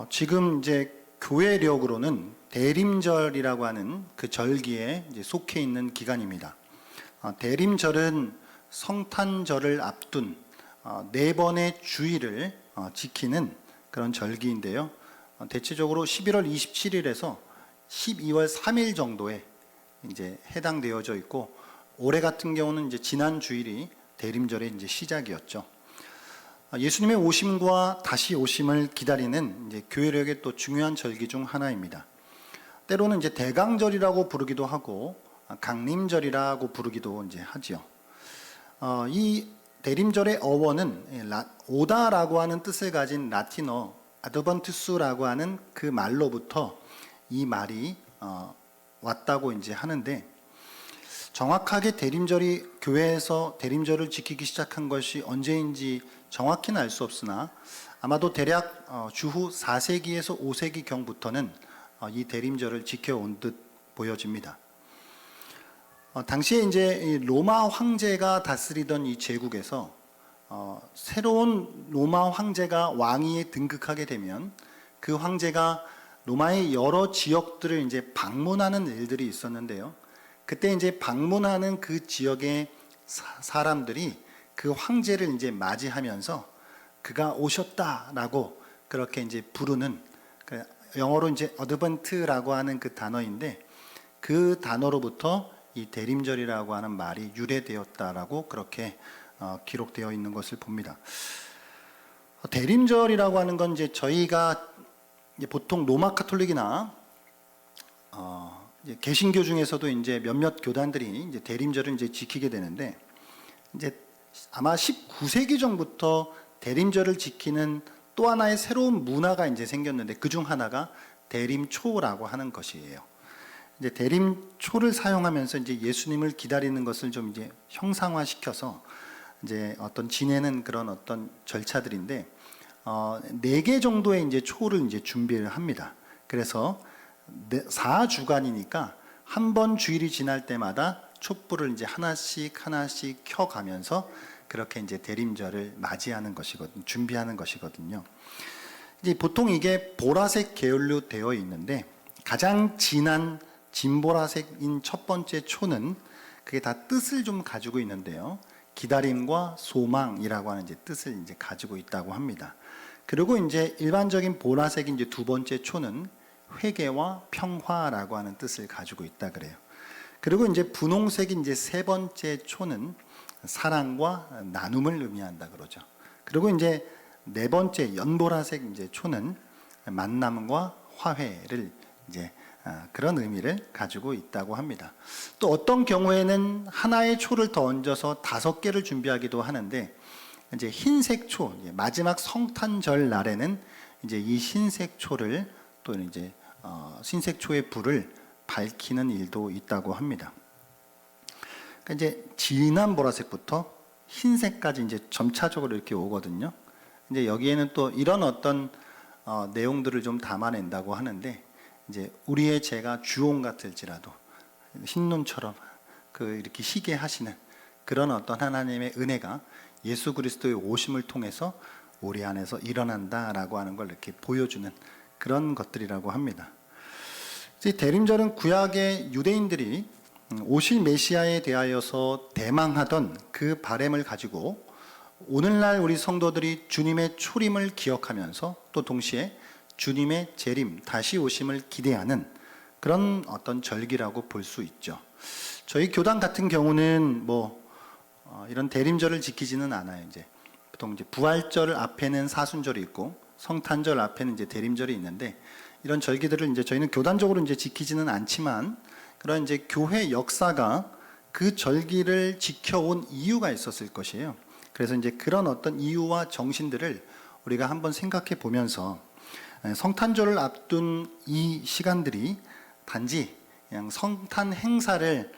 지금 이제 교회력으로는 대림절이라고 하는 그 절기에 이제 속해 있는 기간입니다. 대림절은 성탄절을 앞둔 네 번의 주일을 지키는 그런 절기인데요. 대체적으로 11월 27일에서 12월 3일 정도에 이제 해당되어져 있고, 올해 같은 경우는 이제 지난 주일이 대림절의 이제 시작이었죠. 예수님의 오심과 다시 오심을 기다리는 이제 교회력의 또 중요한 절기 중 하나입니다. 때로는 이제 대강절이라고 부르기도 하고 강림절이라고 부르기도 이제 하지요. 이 대림절의 어원은 오다라고 하는 뜻을 가진 라틴어 아드번투스라고 하는 그 말로부터 이 말이 왔다고 이제 하는데, 정확하게 대림절이 교회에서 대림절을 지키기 시작한 것이 언제인지 정확히는 알 수 없으나 아마도 대략 주후 4세기에서 5세기경부터는 이 대림절을 지켜온 듯 보여집니다. 당시에 이제 로마 황제가 다스리던 이 제국에서 새로운 로마 황제가 왕위에 등극하게 되면 그 황제가 로마의 여러 지역들을 이제 방문하는 일들이 있었는데요. 그때 이제 방문하는 그 지역의 사람들이 그 황제를 이제 맞이하면서 그가 오셨다라고 그렇게 이제 부르는, 영어로 이제 어드번트라고 하는 그 단어인데, 그 단어로부터 이 대림절이라고 하는 말이 유래되었다라고 그렇게 기록되어 있는 것을 봅니다. 대림절이라고 하는 건 이제 저희가 이제 보통 로마 카톨릭이나 이제 개신교 중에서도 이제 몇몇 교단들이 이제 대림절을 이제 지키게 되는데, 이제 아마 19세기 전부터 대림절을 지키는 또 하나의 새로운 문화가 이제 생겼는데, 그 중 하나가 대림초라고 하는 것이에요. 이제 대림초를 사용하면서 이제 예수님을 기다리는 것을 좀 이제 형상화시켜서 이제 어떤 지내는 그런 어떤 절차들인데, 4개 정도의 이제 초를 이제 준비를 합니다. 그래서 4주간이니까 한 번 주일이 지날 때마다 촛불을 이제 하나씩 켜가면서 그렇게 이제 대림절을 맞이하는 것이거든요. 준비하는 것이거든요. 이제 보통 이게 보라색 계열로 되어 있는데, 가장 진한 진보라색인 첫 번째 초는 그게 다 뜻을 좀 가지고 있는데요. 기다림과 소망이라고 하는 이제 뜻을 이제 가지고 있다고 합니다. 그리고 이제 일반적인 보라색인 이제 두 번째 초는 회개와 평화라고 하는 뜻을 가지고 있다 그래요. 그리고 이제 분홍색인 이제 세 번째 초는 사랑과 나눔을 의미한다 그러죠. 그리고 이제 네 번째 연보라색 이제 초는 만남과 화해를 이제 그런 의미를 가지고 있다고 합니다. 또 어떤 경우에는 하나의 초를 더 얹어서 5개를 준비하기도 하는데, 이제 흰색 초, 마지막 성탄절 날에는 이제 이 흰색 초를 또 이제 흰색 초의 불을 밝히는 일도 있다고 합니다. 그러니까 이제 진한 보라색부터 흰색까지 이제 점차적으로 이렇게 오거든요. 이제 여기에는 또 이런 어떤 내용들을 좀 담아낸다고 하는데, 이제 우리의 죄가 주홍 같을지라도 흰눈처럼 이렇게 희게 하시는 그런 어떤 하나님의 은혜가 예수 그리스도의 오심을 통해서 우리 안에서 일어난다라고 하는 걸 이렇게 보여주는 그런 것들이라고 합니다. 대림절은 구약의 유대인들이 오실 메시아에 대하여서 대망하던 그 바램을 가지고 오늘날 우리 성도들이 주님의 초림을 기억하면서 또 동시에 주님의 재림, 다시 오심을 기대하는 그런 어떤 절기라고 볼 수 있죠. 저희 교단 같은 경우는 이런 대림절을 지키지는 않아요. 이제 보통 이제 부활절 앞에는 사순절이 있고 성탄절 앞에는 이제 대림절이 있는데, 이런 절기들을 이제 저희는 교단적으로 이제 지키지는 않지만, 그런 이제 교회 역사가 그 절기를 지켜온 이유가 있었을 것이에요. 그래서 이제 그런 어떤 이유와 정신들을 우리가 한번 생각해 보면서, 성탄절을 앞둔 이 시간들이 단지 그냥 성탄 행사를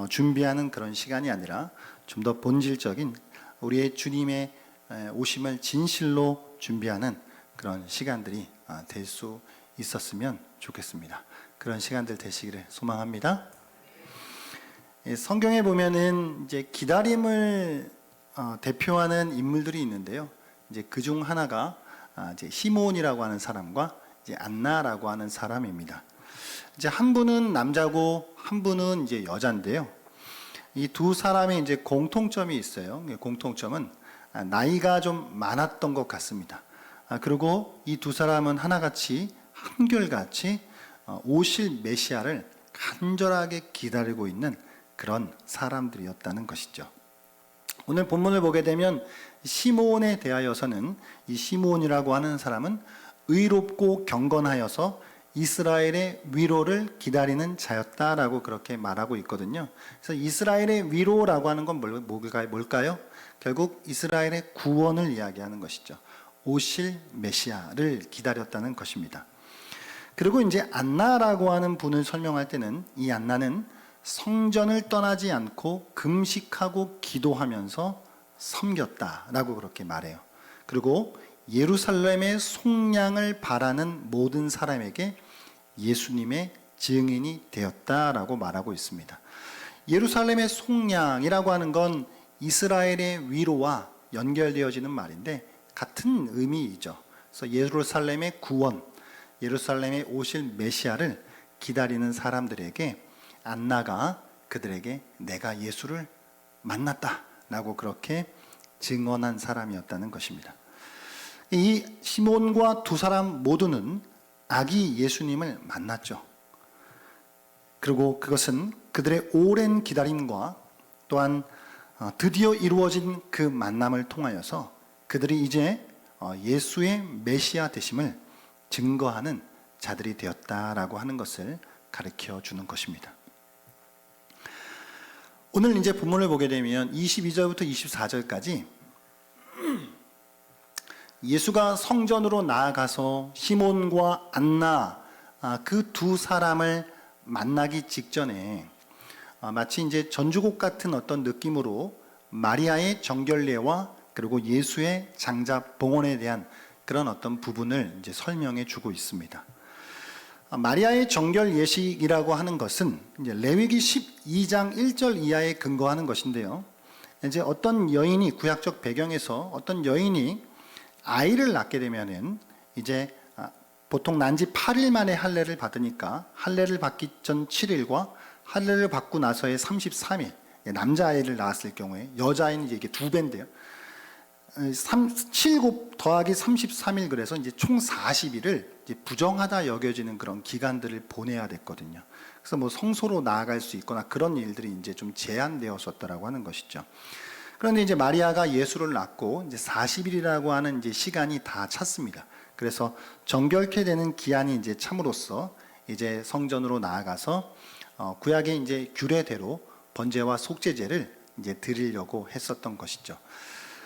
준비하는 그런 시간이 아니라 좀 더 본질적인 우리의 주님의 오심을 진실로 준비하는 그런 시간들이 될 수 있었으면 좋겠습니다. 그런 시간들 되시기를 소망합니다. 성경에 보면은 이제 기다림을 대표하는 인물들이 있는데요. 이제 그 중 하나가 이제 시몬이라고 하는 사람과 이제 안나라고 하는 사람입니다. 이제 한 분은 남자고 한 분은 이제 여자인데요. 이 두 사람의 이제 공통점이 있어요. 공통점은 나이가 좀 많았던 것 같습니다. 그리고 이 두 사람은 하나같이 한결같이 오실 메시아를 간절하게 기다리고 있는 그런 사람들이었다는 것이죠. 오늘 본문을 보게 되면 시몬에 대하여서는 이 시몬이라고 하는 사람은 의롭고 경건하여서 이스라엘의 위로를 기다리는 자였다라고 그렇게 말하고 있거든요. 그래서 이스라엘의 위로라고 하는 건 뭘까요? 결국 이스라엘의 구원을 이야기하는 것이죠. 오실 메시아를 기다렸다는 것입니다. 그리고 이제 안나라고 하는 분을 설명할 때는 이 안나는 성전을 떠나지 않고 금식하고 기도하면서 섬겼다라고 그렇게 말해요. 그리고 예루살렘의 속량을 바라는 모든 사람에게 예수님의 증인이 되었다라고 말하고 있습니다. 예루살렘의 속량이라고 하는 건 이스라엘의 위로와 연결되어지는 말인데 같은 의미이죠. 그래서 예루살렘의 구원, 예루살렘에 오실 메시아를 기다리는 사람들에게 안나가 그들에게 내가 예수를 만났다라고 그렇게 증언한 사람이었다는 것입니다. 이 시몬과 두 사람 모두는 아기 예수님을 만났죠. 그리고 그것은 그들의 오랜 기다림과 또한 드디어 이루어진 그 만남을 통하여서 그들이 이제 예수의 메시아 되심을 증거하는 자들이 되었다라고 하는 것을 가르쳐 주는 것입니다. 오늘 이제 본문을 보게 되면 22절부터 24절까지 예수가 성전으로 나아가서 시몬과 안나 그 두 사람을 만나기 직전에 마치 이제 전주곡 같은 어떤 느낌으로 마리아의 정결례와 그리고 예수의 장자 봉헌에 대한 그런 어떤 부분을 이제 설명해 주고 있습니다. 마리아의 정결 예식이라고 하는 것은 이제 레위기 12장 1절 이하에 근거하는 것인데요. 이제 어떤 여인이 구약적 배경에서 어떤 여인이 아이를 낳게 되면은 이제 보통 난 지 8일 만에 할례를 받으니까 할례를 받기 전 7일과 할례를 받고 나서의 33일, 남자아이를 낳았을 경우에 여자아이는 이제 이게 2배인데요. 7곱 더하기 33일 그래서 이제 총 40일을 이제 부정하다 여겨지는 그런 기간들을 보내야 됐거든요. 그래서 뭐 성소로 나아갈 수 있거나 그런 일들이 이제 좀 제한되었었다라고 하는 것이죠. 그런데 이제 마리아가 예수를 낳고 이제 40일이라고 하는 이제 시간이 다 찼습니다. 그래서 정결케 되는 기한이 이제 참으로써 이제 성전으로 나아가서 구약의 이제 규례대로 번제와 속죄제를 이제 드리려고 했었던 것이죠.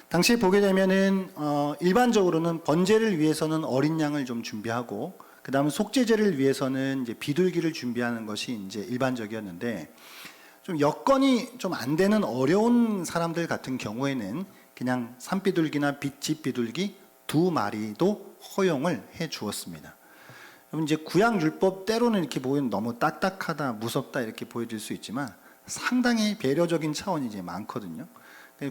당시에 보게 되면은 일반적으로는 번제를 위해서는 어린 양을 좀 준비하고 그다음에 속죄제를 위해서는 이제 비둘기를 준비하는 것이 이제 일반적이었는데 좀 여건이 좀 안 되는 어려운 사람들 같은 경우에는 그냥 산비둘기나 집비둘기 2마리도 허용을 해 주었습니다. 그럼 이제 구약 율법 때로는 이렇게 보면 너무 딱딱하다, 무섭다 이렇게 보여질 수 있지만 상당히 배려적인 차원이 이제 많거든요.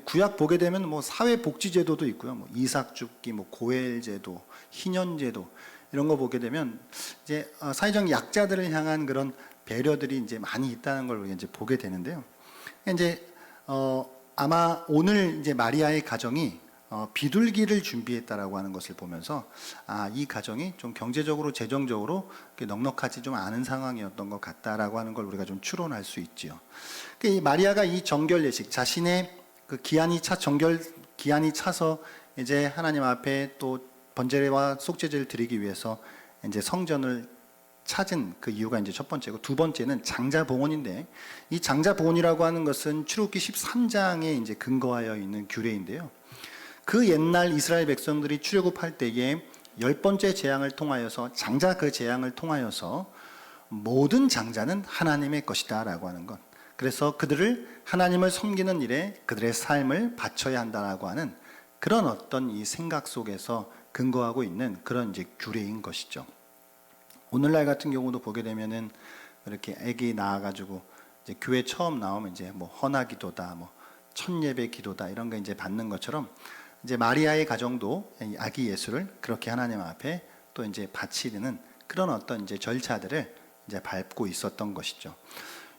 구약 보게 되면 뭐 사회복지제도도 있고요, 뭐 이삭줍기, 뭐 고엘제도, 희년제도 이런 거 보게 되면 이제 사회적 약자들을 향한 그런 배려들이 이제 많이 있다는 걸 우리가 이제 보게 되는데요. 이제 아마 오늘 이제 마리아의 가정이 비둘기를 준비했다라고 하는 것을 보면서 이 가정이 좀 경제적으로 재정적으로 넉넉하지 좀 않은 상황이었던 것 같다라고 하는 걸 우리가 좀 추론할 수 있지요. 이 마리아가 이 정결 예식 자신의 그 정결 기한이 차서 이제 하나님 앞에 또 번제와 속죄제를 드리기 위해서 이제 성전을 찾은 그 이유가 이제 첫 번째고, 두 번째는 장자 봉헌인데, 이 장자 봉헌이라고 하는 것은 출애굽기 13장에 이제 근거하여 있는 규례인데요. 그 옛날 이스라엘 백성들이 출애굽할 때에 10번째 재앙을 통하여서 장자 그 재앙을 통하여서 모든 장자는 하나님의 것이다라고 하는 것. 그래서 그들을 하나님을 섬기는 일에 그들의 삶을 바쳐야 한다라고 하는 그런 어떤 이 생각 속에서 근거하고 있는 그런 이제 규례인 것이죠. 오늘날 같은 경우도 보게 되면은 이렇게 아기 낳아가지고 이제 교회 처음 나오면 이제 뭐 헌화기도다, 뭐 첫예배 기도다 이런 거 이제 받는 것처럼 이제 마리아의 가정도 이 아기 예수를 그렇게 하나님 앞에 또 이제 바치는 그런 어떤 이제 절차들을 이제 밟고 있었던 것이죠.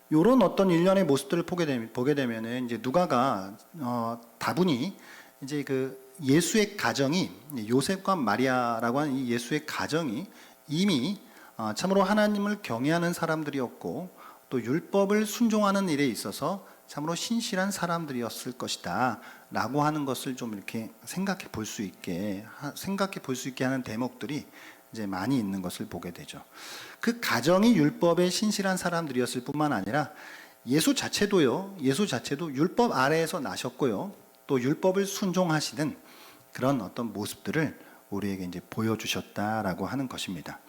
이런 어떤 일련의 모습들을 보게 되면은 이제 누가가 다분히 이제 그 예수의 가정이 요셉과 마리아라고 하는 이 예수의 가정이 이미 참으로 하나님을 경외하는 사람들이었고 또 율법을 순종하는 일에 있어서 참으로 신실한 사람들이었을 것이다 라고 하는 것을 좀 이렇게 생각해 볼 수 있게 하는 대목들이 이제 많이 있는 것을 보게 되죠. 그 가정이 율법에 신실한 사람들이었을 뿐만 아니라 예수 자체도 율법 아래에서 나셨고요. 또 율법을 순종하시는 그런 어떤 모습들을 우리에게 이제 보여주셨다라고 하는 것입니다.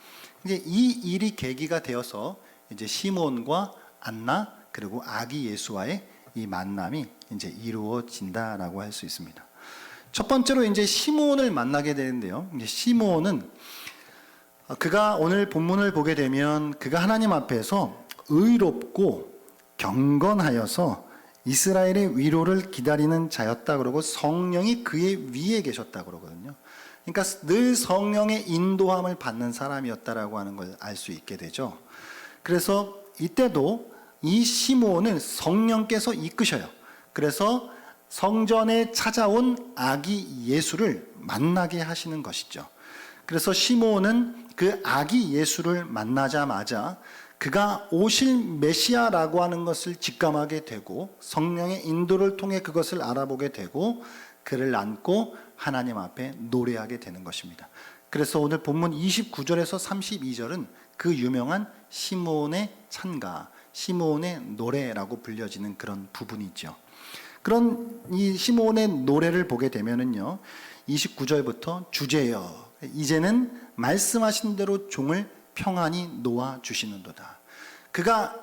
이제 이 일이 계기가 되어서 이제 시몬과 안나 그리고 아기 예수와의 이 만남이 이제 이루어진다라고 할 수 있습니다. 첫 번째로 이제 시몬을 만나게 되는데요. 이제 시몬은 그가 오늘 본문을 보게 되면 그가 하나님 앞에서 의롭고 경건하여서 이스라엘의 위로를 기다리는 자였다 그러고 성령이 그의 위에 계셨다 그러거든요. 그러니까 늘 성령의 인도함을 받는 사람이었다라고 하는 걸 알 수 있게 되죠. 그래서 이때도 이 시몬을 성령께서 이끄셔요. 그래서 성전에 찾아온 아기 예수를 만나게 하시는 것이죠. 그래서 시몬은 그 아기 예수를 만나자마자 그가 오실 메시아라고 하는 것을 직감하게 되고 성령의 인도를 통해 그것을 알아보게 되고 그를 안고 하나님 앞에 노래하게 되는 것입니다. 그래서 오늘 본문 29절에서 32절은 그 유명한 시몬의 찬가, 시몬의 노래라고 불려지는 그런 부분이죠. 그런 이 시몬의 노래를 보게 되면은요, 29절부터 주제여 이제는 말씀하신 대로 종을 평안히 놓아 주시는도다. 그가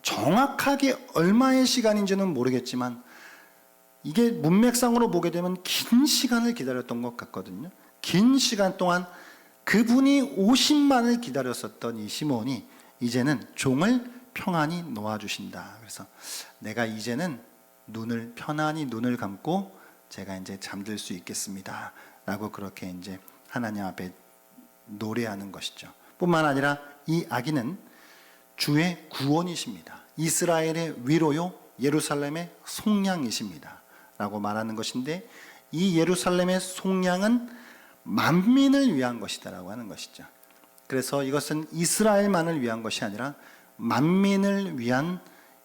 정확하게 얼마의 시간인지는 모르겠지만 이게 문맥상으로 보게 되면 긴 시간을 기다렸던 것 같거든요. 긴 시간 동안 그분이 오심만을 기다렸었던 이 시몬이 이제는 종을 평안히 놓아주신다. 그래서 내가 이제는 편안히 눈을 감고 제가 이제 잠들 수 있겠습니다. 라고 그렇게 이제 하나님 앞에 노래하는 것이죠. 뿐만 아니라 이 아기는 주의 구원이십니다. 이스라엘의 위로요, 예루살렘의 속량이십니다. 라고 말하는 것인데 이 예루살렘의 속량은 만민을 위한 것이다 라고 하는 것이죠. 그래서 이것은 이스라엘만을 위한 것이 아니라 만민을 위한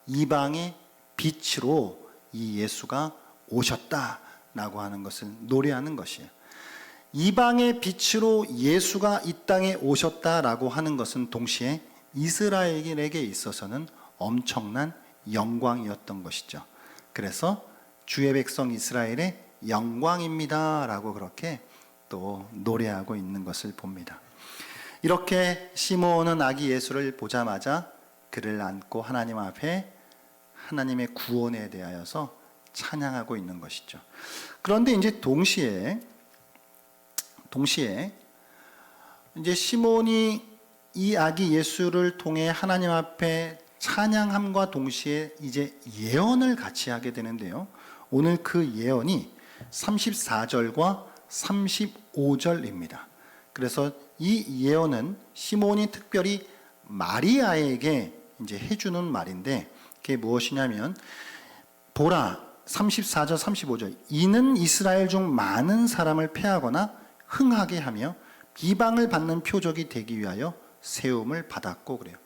이방의 빛으로 이 예수가 오셨다라고 하는 것을 노래하는 것이에요. 이방의 빛으로 예수가 이 땅에 오셨다라고 하는 것은 동시에 이스라엘에게 있어서는 엄청난 영광이었던 것이죠. 그래서 주의 백성 이스라엘의 영광입니다 라고 그렇게 또 노래하고 있는 것을 봅니다. 이렇게 시몬은 아기 예수를 보자마자 그를 안고 하나님 앞에 하나님의 구원에 대하여서 찬양하고 있는 것이죠. 그런데 이제 동시에 이제 시몬이 이 아기 예수를 통해 하나님 앞에 찬양함과 동시에 이제 예언을 같이 하게 되는데요. 오늘 그 예언이 34절과 35절입니다. 그래서 이 예언은 시몬이 특별히 마리아에게 이제 해주는 말인데 그게 무엇이냐면 보라 34절 35절 이는 이스라엘 중 많은 사람을 패하거나 흥하게 하며 비방을 받는 표적이 되기 위하여 세움을 받았고 그래요.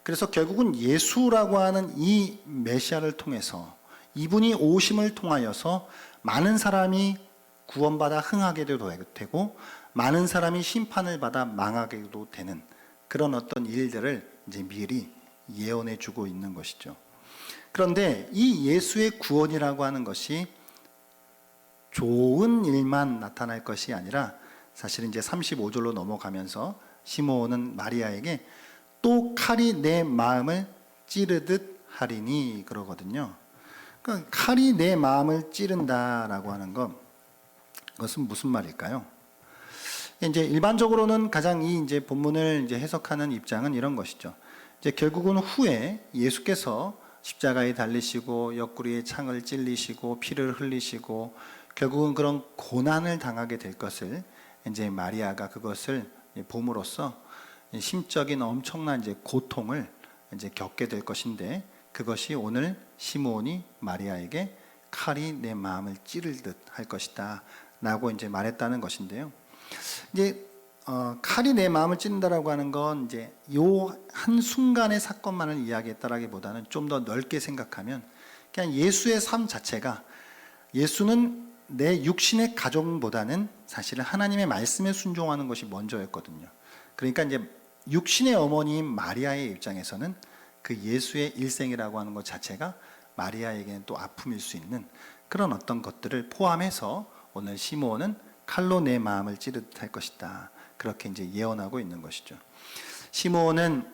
그래서 결국은 예수라고 하는 이 메시아를 통해서 이분이 오심을 통하여서 많은 사람이 구원받아 흥하게도 되고 많은 사람이 심판을 받아 망하게도 되는 그런 어떤 일들을 이제 미리 예언해 주고 있는 것이죠. 그런데 이 예수의 구원이라고 하는 것이 좋은 일만 나타날 것이 아니라 사실 이제 35절로 넘어가면서 시몬은 마리아에게 또 칼이 내 마음을 찌르듯 하리니 그러거든요. 그러니까 칼이 내 마음을 찌른다라고 하는 그것은 무슨 말일까요? 이제 일반적으로는 가장 이 이제 본문을 이제 해석하는 입장은 이런 것이죠. 이제 결국은 후에 예수께서 십자가에 달리시고 옆구리에 창을 찔리시고 피를 흘리시고 결국은 그런 고난을 당하게 될 것을 이제 마리아가 그것을 봄으로써 심적인 엄청난 이제 고통을 이제 겪게 될 것인데, 그것이 오늘 시므온이 마리아에게 칼이 내 마음을 찌를 듯 할 것이다 라고 이제 말했다는 것인데요. 이제 칼이 내 마음을 찌른다라고 하는 건 이제 요 한 순간의 사건만을 이야기했다라기보다는 좀 더 넓게 생각하면 그냥 예수의 삶 자체가, 예수는 내 육신의 가정보다는 사실은 하나님의 말씀에 순종하는 것이 먼저였거든요. 그러니까 이제 육신의 어머니인 마리아의 입장에서는 그 예수의 일생이라고 하는 것 자체가 마리아에게는 또 아픔일 수 있는 그런 어떤 것들을 포함해서 오늘 시므온은 칼로 내 마음을 찌르듯 할 것이다, 그렇게 이제 예언하고 있는 것이죠. 시므온은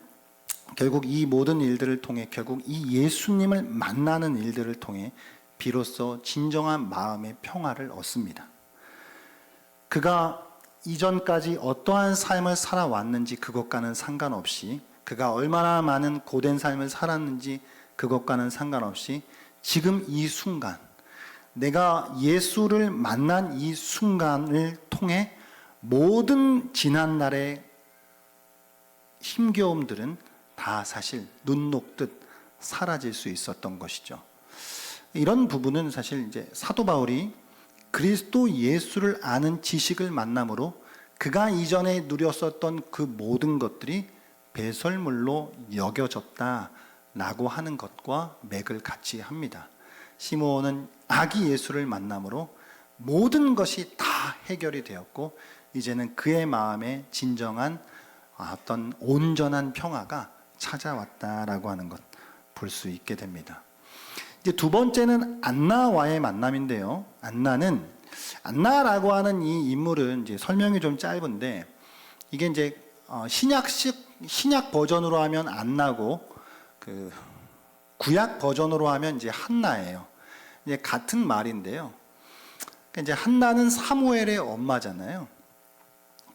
결국 이 모든 일들을 통해, 결국 이 예수님을 만나는 일들을 통해 비로소 진정한 마음의 평화를 얻습니다. 그가 이전까지 어떠한 삶을 살아왔는지 그것과는 상관없이, 그가 얼마나 많은 고된 삶을 살았는지 그것과는 상관없이 지금 이 순간, 내가 예수를 만난 이 순간을 통해 모든 지난날의 힘겨움들은 다 사실 눈 녹듯 사라질 수 있었던 것이죠. 이런 부분은 사실 이제 사도 바울이 그리스도 예수를 아는 지식을 만남으로 그가 이전에 누렸었던 그 모든 것들이 배설물로 여겨졌다라고 하는 것과 맥을 같이 합니다. 시므온은 아기 예수를 만남으로 모든 것이 다 해결이 되었고, 이제는 그의 마음에 진정한 어떤 온전한 평화가 찾아왔다라고 하는 것 볼 수 있게 됩니다. 이제 두 번째는 안나와의 만남인데요. 안나라고 하는 이 인물은 이제 설명이 좀 짧은데, 이게 이제 신약 버전으로 하면 안나고 그 구약 버전으로 하면 이제 한나예요. 이제 같은 말인데요. 그러니까 이제 한나는 사무엘의 엄마잖아요.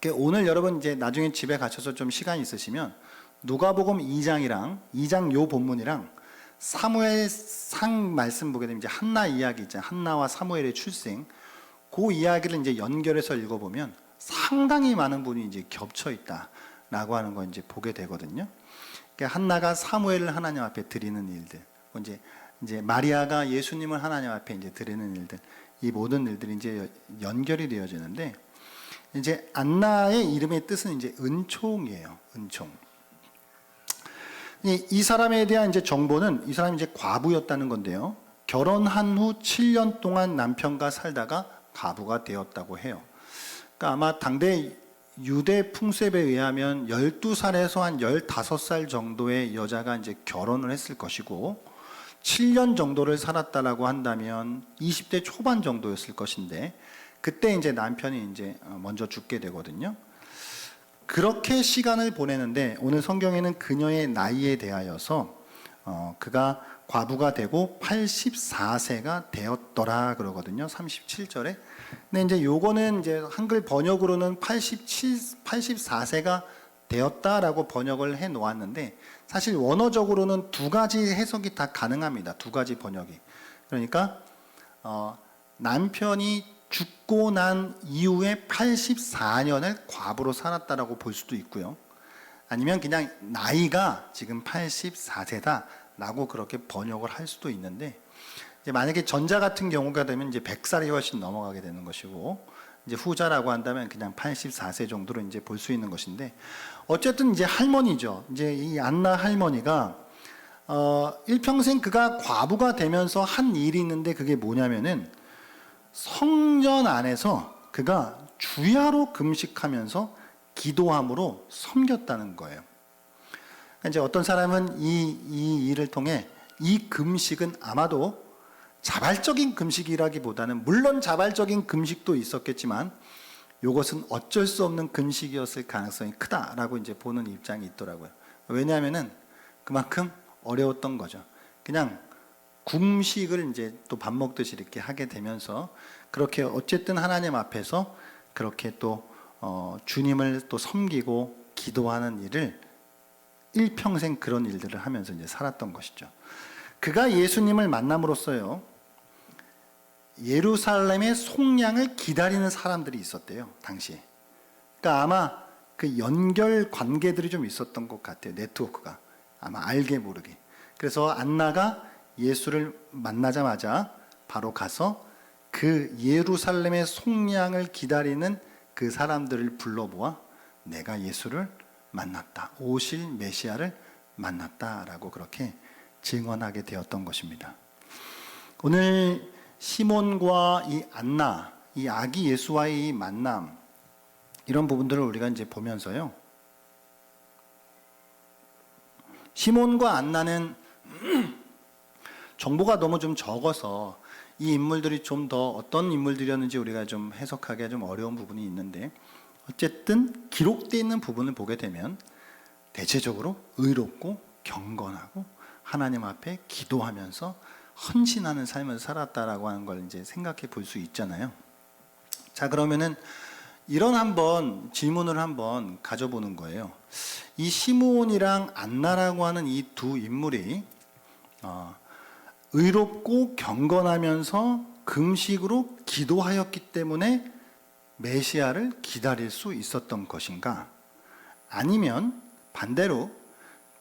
그러니까 오늘 여러분 이제 나중에 집에 가셔서 좀 시간 있으시면 누가복음 2장 요 본문이랑 사무엘상 말씀 보게 되면 이제 한나 이야기 있잖아요. 한나와 사무엘의 출생, 그 이야기를 이제 연결해서 읽어보면 상당히 많은 부분이 이제 겹쳐 있다라고 하는 걸 이제 보게 되거든요. 그러니까 한나가 사무엘을 하나님 앞에 드리는 일들, 이제 마리아가 예수님을 하나님 앞에 이제 드리는 일들, 이 모든 일들이 이제 연결이 되어지는데, 이제 안나의 이름의 뜻은 이제 은총이에요. 은총. 이 사람에 대한 이제 정보는, 이 사람이 이제 과부였다는 건데요. 결혼한 후 7년 동안 남편과 살다가 과부가 되었다고 해요. 그러니까 아마 당대 유대 풍습에 의하면 12살에서 한 15살 정도의 여자가 이제 결혼을 했을 것이고, 7년 정도를 살았다라고 한다면 20대 초반 정도였을 것인데, 그때 이제 남편이 이제 먼저 죽게 되거든요. 그렇게 시간을 보내는데, 오늘 성경에는 그녀의 나이에 대하여서 그가 과부가 되고 84세가 되었더라 그러거든요. 37절에. 근데 이제 요거는 이제 한글 번역으로는 84세가 되었다라고 번역을 해 놓았는데, 사실 원어적으로는 두 가지 해석이 다 가능합니다. 두 가지 번역이. 그러니까 남편이 죽고 난 이후에 84년을 과부로 살았다라고 볼 수도 있고요. 아니면 그냥 나이가 지금 84세다라고 그렇게 번역을 할 수도 있는데, 이제 만약에 전자 같은 경우가 되면 이제 100살이 훨씬 넘어가게 되는 것이고, 이제 후자라고 한다면 그냥 84세 정도로 이제 볼 수 있는 것인데, 어쨌든 이제 할머니죠. 이제 이 안나 할머니가 일평생 그가 과부가 되면서 한 일이 있는데, 그게 뭐냐면은 성전 안에서 그가 주야로 금식하면서 기도함으로 섬겼다는 거예요. 그러니까 이제 어떤 사람은 이 일을 통해 이 금식은 아마도 자발적인 금식이라기보다는, 물론 자발적인 금식도 있었겠지만 이것은 어쩔 수 없는 금식이었을 가능성이 크다라고 이제 보는 입장이 있더라고요. 왜냐하면은 그만큼 어려웠던 거죠. 그냥 금식을 이제 또 밥 먹듯이 이렇게 하게 되면서, 그렇게 어쨌든 하나님 앞에서 그렇게 또 주님을 또 섬기고 기도하는 일을 일평생 그런 일들을 하면서 이제 살았던 것이죠. 그가 예수님을 만남으로써요, 예루살렘의 속량을 기다리는 사람들이 있었대요, 당시에. 그러니까 아마 그 연결 관계들이 좀 있었던 것 같아요, 네트워크가. 아마 알게 모르게. 그래서 안나가 예수를 만나자마자 바로 가서 그 예루살렘의 속량을 기다리는 그 사람들을 불러 모아 내가 예수를 만났다, 오실 메시아를 만났다라고 그렇게 증언하게 되었던 것입니다. 오늘 시몬과 이 안나, 이 아기 예수와의 이 만남, 이런 부분들을 우리가 이제 보면서요, 시몬과 안나는 정보가 너무 좀 적어서 이 인물들이 좀 더 어떤 인물들이었는지 우리가 좀 해석하기가 좀 어려운 부분이 있는데, 어쨌든 기록되어 있는 부분을 보게 되면 대체적으로 의롭고 경건하고 하나님 앞에 기도하면서 헌신하는 삶을 살았다라고 하는 걸 이제 생각해 볼 수 있잖아요. 자, 그러면은 이런 한번 질문을 한번 가져보는 거예요. 이 시므온이랑 안나라고 하는 이 두 인물이 의롭고 경건하면서 금식으로 기도하였기 때문에 메시아를 기다릴 수 있었던 것인가? 아니면 반대로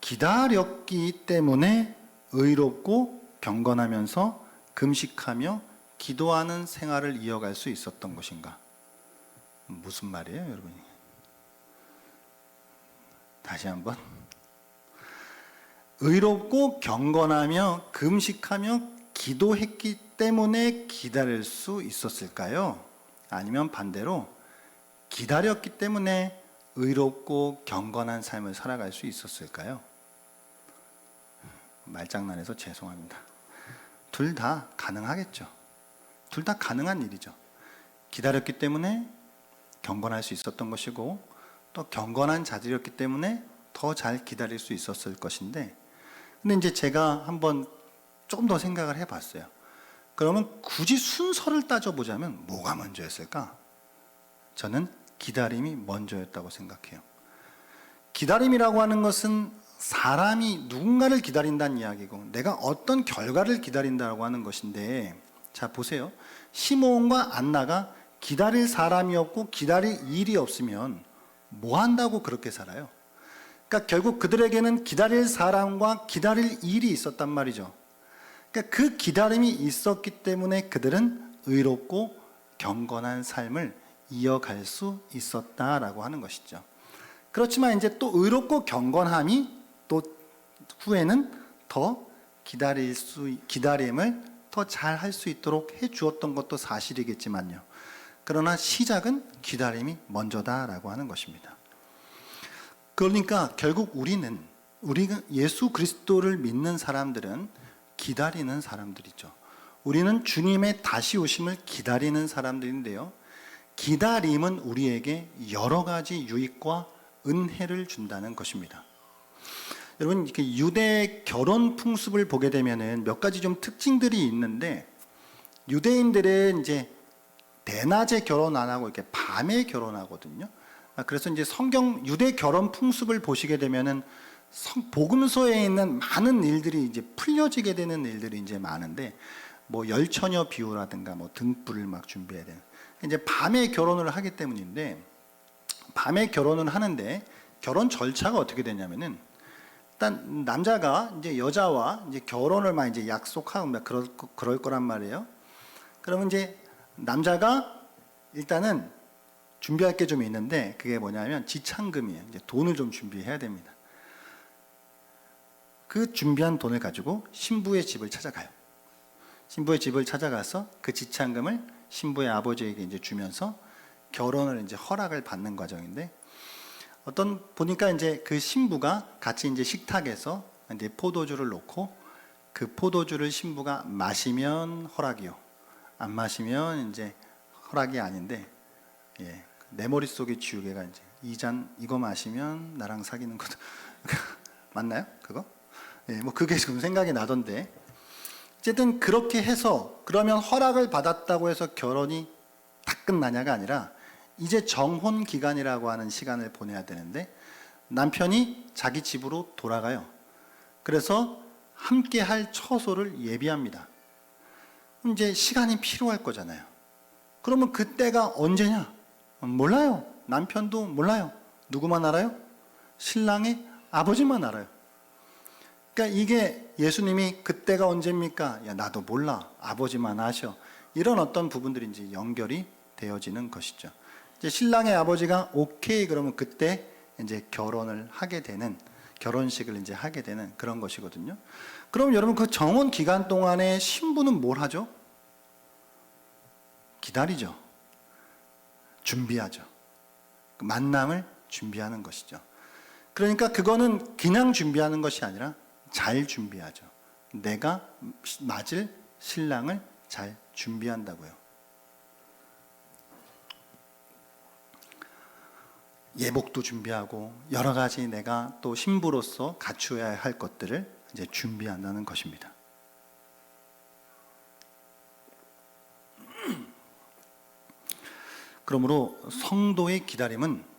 기다렸기 때문에 의롭고 경건하면서 금식하며 기도하는 생활을 이어갈 수 있었던 것인가? 무슨 말이에요, 여러분이? 다시 한번. 의롭고 경건하며 금식하며 기도했기 때문에 기다릴 수 있었을까요? 아니면 반대로 기다렸기 때문에 의롭고 경건한 삶을 살아갈 수 있었을까요? 말장난해서 죄송합니다. 둘 다 가능하겠죠. 둘 다 가능한 일이죠. 기다렸기 때문에 경건할 수 있었던 것이고, 또 경건한 자들이었기 때문에 더 잘 기다릴 수 있었을 것인데, 근데 이제 제가 한번 조금 더 생각을 해봤어요. 그러면 굳이 순서를 따져보자면 뭐가 먼저였을까? 저는 기다림이 먼저였다고 생각해요. 기다림이라고 하는 것은 사람이 누군가를 기다린다는 이야기고, 내가 어떤 결과를 기다린다고 하는 것인데, 자 보세요. 시므온과 안나가 기다릴 사람이 없고 기다릴 일이 없으면 뭐 한다고 그렇게 살아요? 그러니까 결국 그들에게는 기다릴 사람과 기다릴 일이 있었단 말이죠. 그러니까 그 기다림이 있었기 때문에 그들은 의롭고 경건한 삶을 이어갈 수 있었다라고 하는 것이죠. 그렇지만 이제 또 의롭고 경건함이 또 후에는 더 기다림을 더 잘 할 수 있도록 해 주었던 것도 사실이겠지만요. 그러나 시작은 기다림이 먼저다라고 하는 것입니다. 그러니까 결국 우리가 예수 그리스도를 믿는 사람들은 기다리는 사람들이죠. 우리는 주님의 다시 오심을 기다리는 사람들인데요. 기다림은 우리에게 여러 가지 유익과 은혜를 준다는 것입니다. 여러분, 이렇게 유대 결혼 풍습을 보게 되면은 몇 가지 좀 특징들이 있는데, 유대인들은 이제 대낮에 결혼 안 하고 이렇게 밤에 결혼하거든요. 그래서 이제 유대 결혼 풍습을 보시게 되면은 복음서에 있는 많은 일들이 이제 풀려지게 되는 일들이 이제 많은데, 뭐 열처녀 비유라든가 뭐 등불을 막 준비해야 되는, 이제 밤에 결혼을 하기 때문인데, 밤에 결혼을 하는데 결혼 절차가 어떻게 되냐면은, 일단 남자가 이제 여자와 이제 결혼을 막 이제 약속하고 막 그럴 거란 말이에요. 그러면 이제 남자가 일단은 준비할 게 좀 있는데, 그게 뭐냐면 지참금이에요. 이제 돈을 좀 준비해야 됩니다. 그 준비한 돈을 가지고 신부의 집을 찾아가요. 신부의 집을 찾아가서 그 지참금을 신부의 아버지에게 이제 주면서 결혼을 이제 허락을 받는 과정인데, 보니까 이제 그 신부가 같이 이제 식탁에서 이제 포도주를 놓고, 그 포도주를 신부가 마시면 허락이요, 안 마시면 이제 허락이 아닌데, 예, 내 머릿속에 지우개가 이제 이 잔 이거 마시면 나랑 사귀는 거다. 맞나요? 그거? 예, 뭐 그게 지금 생각이 나던데, 어쨌든 그렇게 해서, 그러면 허락을 받았다고 해서 결혼이 다 끝나냐가 아니라 이제 정혼 기간이라고 하는 시간을 보내야 되는데, 남편이 자기 집으로 돌아가요. 그래서 함께 할 처소를 예비합니다. 이제 시간이 필요할 거잖아요. 그러면 그때가 언제냐? 몰라요. 남편도 몰라요. 누구만 알아요? 신랑의 아버지만 알아요. 그러니까 이게 예수님이 그때가 언제입니까? 야, 나도 몰라. 아버지만 아셔. 이런 어떤 부분들이 이제 연결이 되어지는 것이죠. 이제 신랑의 아버지가 오케이 그러면 그때 이제 결혼을 하게 되는, 결혼식을 이제 하게 되는 그런 것이거든요. 그럼 여러분 그 정혼 기간 동안에 신부는 뭘 하죠? 기다리죠. 준비하죠. 그 만남을 준비하는 것이죠. 그러니까 그거는 그냥 준비하는 것이 아니라 잘 준비하죠. 내가 맞을 신랑을 잘 준비한다고요. 예복도 준비하고 여러 가지 내가 또 신부로서 갖추어야 할 것들을 이제 준비한다는 것입니다. 그러므로 성도의 기다림은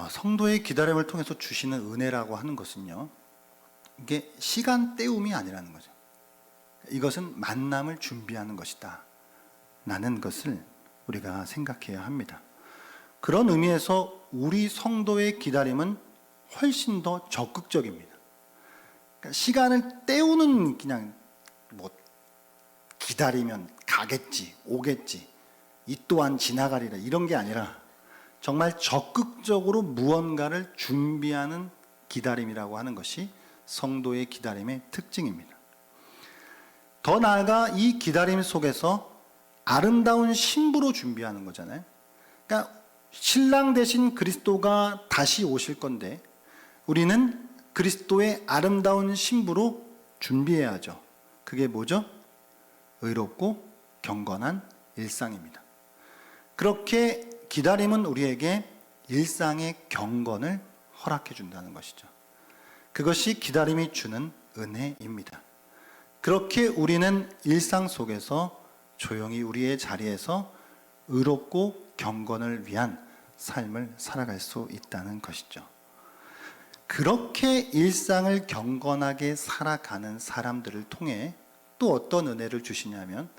성도의 기다림을 통해서 주시는 은혜라고 하는 것은요, 이게 시간 때움이 아니라는 거죠. 이것은 만남을 준비하는 것이다 라는 것을 우리가 생각해야 합니다. 그런 의미에서 우리 성도의 기다림은 훨씬 더 적극적입니다. 그러니까 시간을 때우는 그냥 뭐 기다리면 가겠지, 오겠지, 이 또한 지나가리라 이런 게 아니라 정말 적극적으로 무언가를 준비하는 기다림이라고 하는 것이 성도의 기다림의 특징입니다. 더 나아가 이 기다림 속에서 아름다운 신부로 준비하는 거잖아요. 그러니까 신랑 대신 그리스도가 다시 오실 건데 우리는 그리스도의 아름다운 신부로 준비해야죠. 그게 뭐죠? 의롭고 경건한 일상입니다. 그렇게 기다림은 우리에게 일상의 경건을 허락해 준다는 것이죠. 그것이 기다림이 주는 은혜입니다. 그렇게 우리는 일상 속에서 조용히 우리의 자리에서 의롭고 경건을 위한 삶을 살아갈 수 있다는 것이죠. 그렇게 일상을 경건하게 살아가는 사람들을 통해 또 어떤 은혜를 주시냐면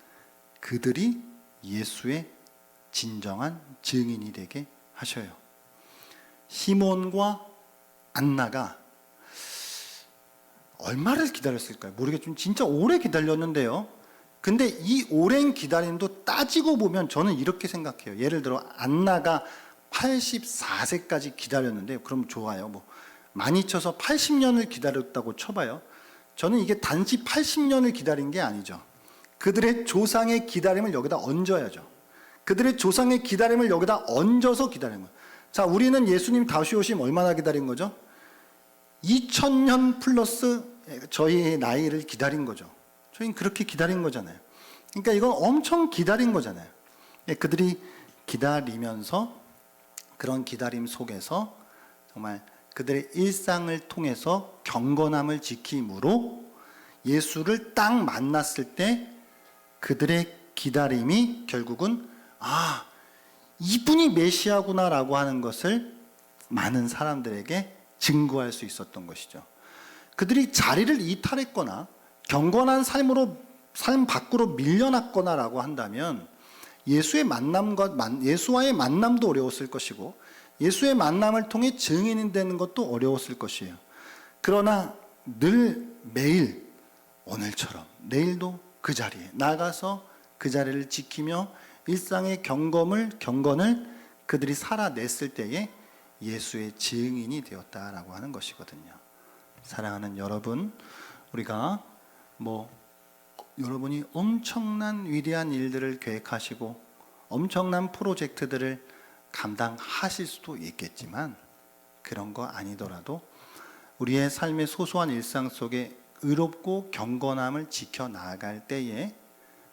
그들이 예수의 진정한 증인이 되게 하셔요. 시몬과 안나가 얼마를 기다렸을까요? 모르겠지만 진짜 오래 기다렸는데요. 근데 이 오랜 기다림도 따지고 보면 저는 이렇게 생각해요. 예를 들어 안나가 84세까지 기다렸는데 그럼 좋아요. 뭐 많이 쳐서 80년을 기다렸다고 쳐봐요. 저는 이게 단지 80년을 기다린 게 아니죠. 그들의 조상의 기다림을 여기다 얹어야죠. 그들의 조상의 기다림을 여기다 얹어서 기다린 거예요. 자, 우리는 예수님 다시 오심 얼마나 기다린 거죠? 2000년 플러스 저희의 나이를 기다린 거죠. 저희는 그렇게 기다린 거잖아요. 그러니까 이건 엄청 기다린 거잖아요. 그들이 기다리면서 그런 기다림 속에서 정말 그들의 일상을 통해서 경건함을 지킴으로 예수를 딱 만났을 때 그들의 기다림이 결국은 이분이 메시아구나라고 하는 것을 많은 사람들에게 증거할 수 있었던 것이죠. 그들이 자리를 이탈했거나 경건한 삶 밖으로 밀려났거나라고 한다면 예수와의 만남도 어려웠을 것이고 예수의 만남을 통해 증인이 되는 것도 어려웠을 것이에요. 그러나 늘 매일 오늘처럼 내일도 그 자리에 나가서 그 자리를 지키며 일상의 경건을 그들이 살아냈을 때에 예수의 증인이 되었다라고 하는 것이거든요. 사랑하는 여러분, 우리가 여러분이 엄청난 위대한 일들을 계획하시고 엄청난 프로젝트들을 감당하실 수도 있겠지만 그런 거 아니더라도 우리의 삶의 소소한 일상 속에 의롭고 경건함을 지켜나갈 때에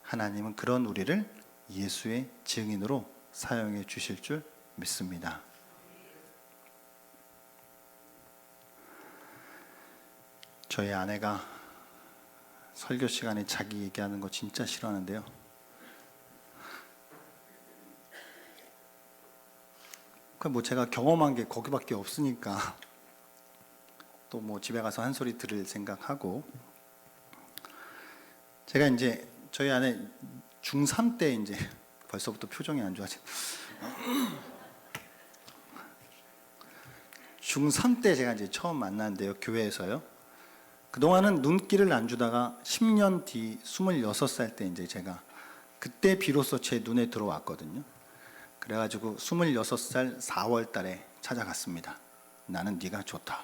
하나님은 그런 우리를 예수의 증인으로 사용해 주실 줄 믿습니다. 저희 아내가 설교 시간에 자기 얘기하는 거 진짜 싫어하는데요. 제가 경험한 게 거기밖에 없으니까 또 집에 가서 한 소리 들을 생각하고 제가 이제 저희 아내 중3 때 이제 벌써부터 표정이 안 좋아져. 중3 때 제가 이제 처음 만났는데요, 교회에서요. 그동안은 눈길을 안 주다가 10년 뒤 26살 때 이제 제가 그때 비로소 제 눈에 들어왔거든요. 그래가지고 26살 4월 달에 찾아갔습니다. 나는 네가 좋다.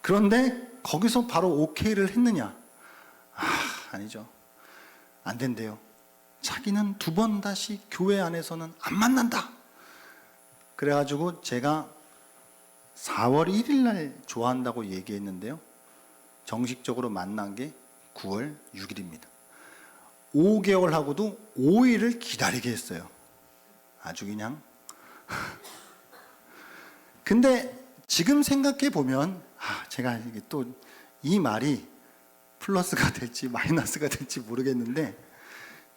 그런데 거기서 바로 오케이를 했느냐? 아니죠. 안 된대요. 자기는 2번 다시 교회 안에서는 안 만난다. 그래가지고 제가 4월 1일 날 좋아한다고 얘기했는데요. 정식적으로 만난 게 9월 6일입니다. 5개월 하고도 5일을 기다리게 했어요. 아주 그냥. 근데 지금 생각해 보면 제가 이게 또 이 말이 플러스가 될지 마이너스가 될지 모르겠는데,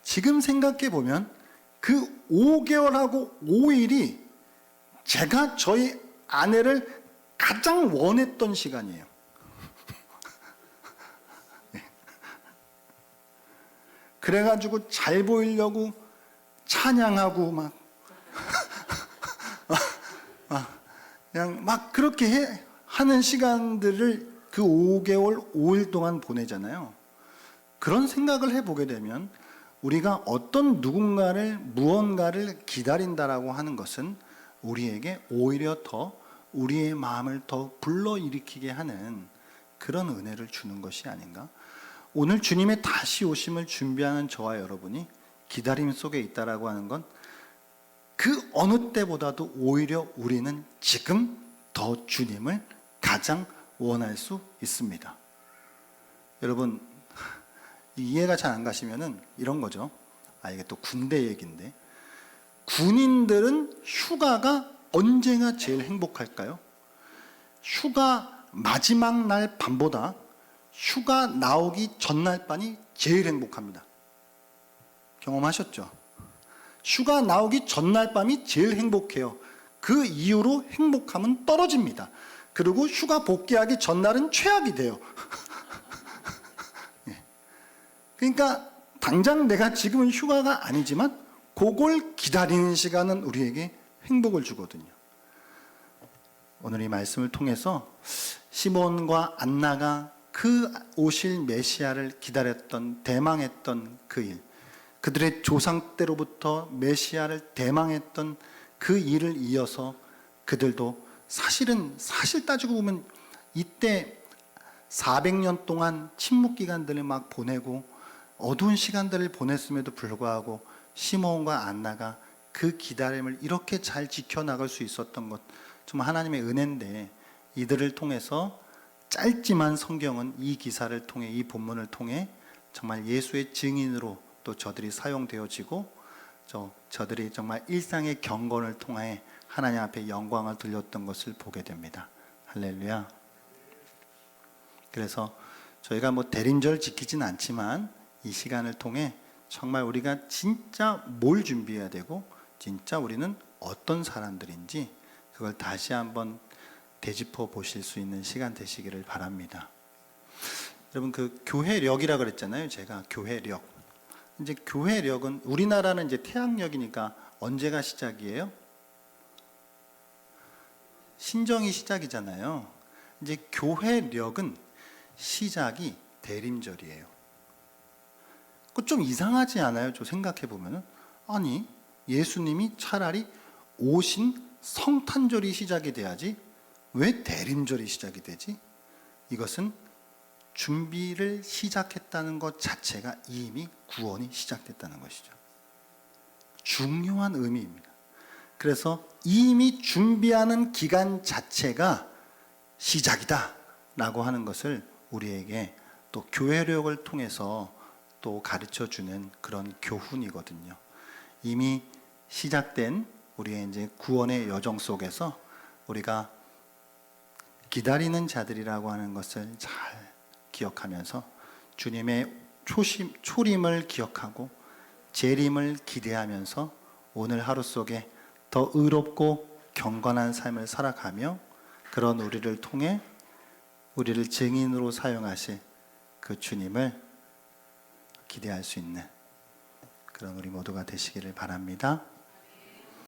지금 생각해 보면 그 5개월하고 5일이 제가 저희 아내를 가장 원했던 시간이에요. 그래가지고 잘 보이려고 찬양하고 그냥 막 그렇게 하는 시간들을 그 5개월, 5일 동안 보내잖아요. 그런 생각을 해보게 되면 우리가 어떤 누군가를, 무언가를 기다린다라고 하는 것은 우리에게 오히려 더 우리의 마음을 더 불러일으키게 하는 그런 은혜를 주는 것이 아닌가? 오늘 주님의 다시 오심을 준비하는 저와 여러분이 기다림 속에 있다라고 하는 건 그 어느 때보다도 오히려 우리는 지금 더 주님을 가장 원할 수 있습니다. 여러분, 이해가 잘 안 가시면은 이런 거죠. 이게 또 군대 얘기인데, 군인들은 휴가가 언제가 제일 행복할까요? 휴가 마지막 날 밤보다 휴가 나오기 전날 밤이 제일 행복합니다. 경험하셨죠? 휴가 나오기 전날 밤이 제일 행복해요. 그 이후로 행복함은 떨어집니다. 그리고 휴가 복귀하기 전날은 최악이 돼요. 그러니까 당장 내가 지금은 휴가가 아니지만 그걸 기다리는 시간은 우리에게 행복을 주거든요. 오늘 이 말씀을 통해서 시몬과 안나가 그 오실 메시아를 기다렸던, 대망했던 그 일, 그들의 조상 때로부터 메시아를 대망했던 그 일을 이어서 그들도 사실 따지고 보면 이때 400년 동안 침묵 기간들을 막 보내고 어두운 시간들을 보냈음에도 불구하고 시몬과 안나가 그 기다림을 이렇게 잘 지켜나갈 수 있었던 것, 정말 하나님의 은혜인데, 이들을 통해서 짧지만 성경은 이 기사를 통해, 이 본문을 통해 정말 예수의 증인으로 또 저들이 사용되어지고 저들이 정말 일상의 경건을 통해 하나님 앞에 영광을 돌렸던 것을 보게 됩니다. 할렐루야. 그래서 저희가 대림절 지키진 않지만 이 시간을 통해 정말 우리가 진짜 뭘 준비해야 되고 진짜 우리는 어떤 사람들인지 그걸 다시 한번 되짚어 보실 수 있는 시간 되시기를 바랍니다. 여러분, 그 교회력이라 그랬잖아요. 제가 교회력. 이제 교회력은, 우리나라는 이제 태양력이니까 언제가 시작이에요? 신정이 시작이잖아요. 이제 교회력은 시작이 대림절이에요. 그거 좀 이상하지 않아요? 저 생각해 보면은, 아니, 예수님이 차라리 오신 성탄절이 시작이 돼야지 왜 대림절이 시작이 되지? 이것은 준비를 시작했다는 것 자체가 이미 구원이 시작됐다는 것이죠. 중요한 의미입니다. 그래서 이미 준비하는 기간 자체가 시작이다 라고 하는 것을 우리에게 또 교회력을 통해서 또 가르쳐주는 그런 교훈이거든요. 이미 시작된 우리의 이제 구원의 여정 속에서 우리가 기다리는 자들이라고 하는 것을 잘 기억하면서 주님의 초림을 기억하고 재림을 기대하면서 오늘 하루 속에 더 의롭고 경건한 삶을 살아가며 그런 우리를 통해 우리를 증인으로 사용하실 그 주님을 기대할 수 있는 그런 우리 모두가 되시기를 바랍니다.